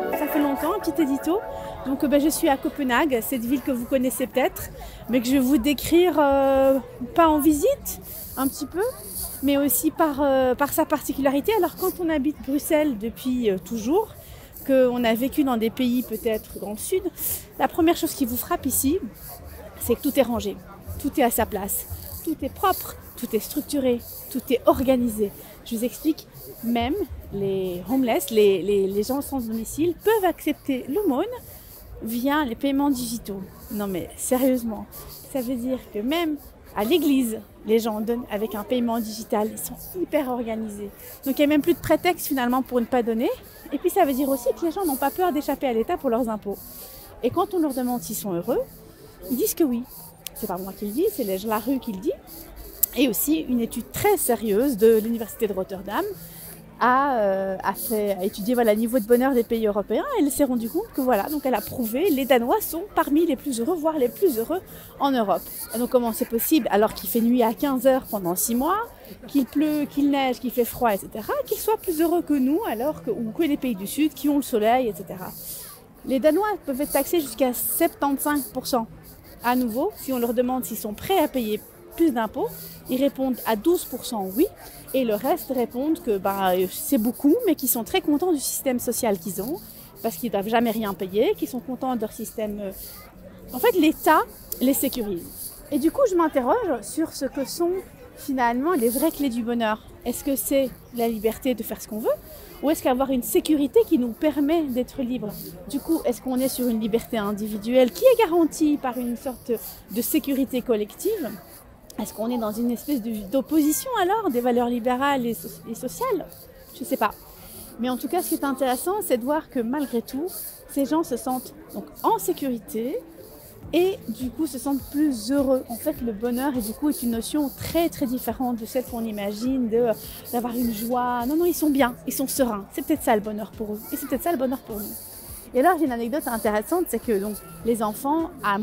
voilà, ça fait longtemps, un petit édito. Donc je suis à Copenhague, cette ville que vous connaissez peut-être, mais que je vais vous décrire pas en visite, un petit peu, mais aussi par sa particularité. Alors quand on habite Bruxelles depuis toujours, qu'on a vécu dans des pays peut-être dans le sud, la première chose qui vous frappe ici, c'est que tout est rangé, tout est à sa place, tout est propre, tout est structuré, tout est organisé. Je vous explique, même les homeless, les gens sans domicile peuvent accepter l'aumône via les paiements digitaux. Non mais sérieusement, ça veut dire que même à l'église, les gens donnent avec un paiement digital, ils sont hyper organisés. Donc il n'y a même plus de prétexte finalement pour ne pas donner. Et puis ça veut dire aussi que les gens n'ont pas peur d'échapper à l'État pour leurs impôts. Et quand on leur demande s'ils sont heureux, ils disent que oui. C'est pas moi qui le dis, c'est la rue qui le dit. Et aussi une étude très sérieuse de l'Université de Rotterdam a étudié le niveau de bonheur des pays européens. Elle s'est rendue compte que voilà, donc elle a prouvé les Danois sont parmi les plus heureux, voire les plus heureux en Europe. Et donc comment c'est possible alors qu'il fait nuit à 15 heures pendant 6 mois, qu'il pleut, qu'il neige, qu'il fait froid, etc., qu'ils soient plus heureux que nous ou que les pays du Sud qui ont le soleil, etc. Les Danois peuvent être taxés jusqu'à 75%. À nouveau, si on leur demande s'ils sont prêts à payer plus d'impôts, ils répondent à 12% oui, et le reste répondent que c'est beaucoup, mais qu'ils sont très contents du système social qu'ils ont, parce qu'ils ne doivent jamais rien payer, qu'ils sont contents de leur système. En fait, l'État les sécurise. Et du coup, je m'interroge sur ce que sont finalement les vraies clés du bonheur. Est-ce que c'est la liberté de faire ce qu'on veut, ou est-ce qu'avoir une sécurité qui nous permet d'être libre? Du coup, est-ce qu'on est sur une liberté individuelle qui est garantie par une sorte de sécurité collective? Est-ce qu'on est dans une espèce d'opposition alors des valeurs libérales et sociales? Je ne sais pas. Mais en tout cas, ce qui est intéressant, c'est de voir que malgré tout, ces gens se sentent donc en sécurité et du coup se sentent plus heureux. En fait, le bonheur est une notion très très différente de celle qu'on imagine, d'avoir une joie. Non, ils sont bien, ils sont sereins. C'est peut-être ça le bonheur pour eux et c'est peut-être ça le bonheur pour nous. Et alors, j'ai une anecdote intéressante, c'est que donc, les enfants, à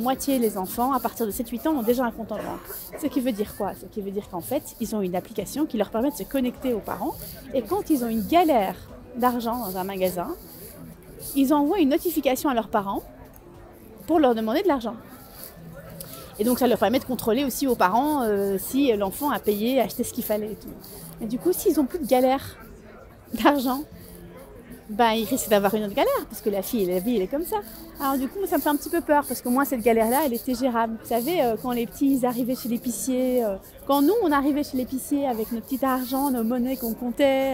partir de 7-8 ans, ont déjà un compte en banque. Ce qui veut dire quoi? Ce qui veut dire qu'en fait, ils ont une application qui leur permet de se connecter aux parents. Et quand ils ont une galère d'argent dans un magasin, ils envoient une notification à leurs parents pour leur demander de l'argent. Et donc, ça leur permet de contrôler aussi aux parents si l'enfant a payé, acheté ce qu'il fallait et tout. Et du coup, s'ils n'ont plus de galère d'argent, ils risquent d'avoir une autre galère, parce que la vie, elle est comme ça. Alors du coup, ça me fait un petit peu peur, parce que moi, cette galère-là, elle était gérable. Vous savez, quand les petits ils arrivaient chez l'épicier, quand nous, on arrivait chez l'épicier avec nos petits argent, nos monnaies qu'on comptait,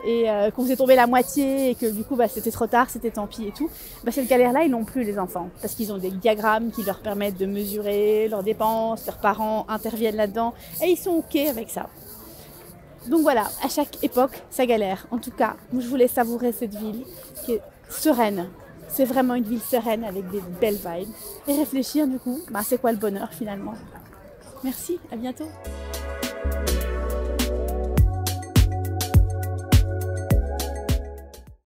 et qu'on faisait tomber la moitié, et que du coup, c'était trop tard, c'était tant pis et tout, cette galère-là, ils l'ont plus, les enfants, parce qu'ils ont des diagrammes qui leur permettent de mesurer leurs dépenses, leurs parents interviennent là-dedans, et ils sont OK avec ça. Donc voilà, à chaque époque, ça galère. En tout cas, moi, je voulais savourer cette ville qui est sereine. C'est vraiment une ville sereine avec des belles vibes. Et réfléchir du coup, c'est quoi le bonheur finalement? Merci, à bientôt.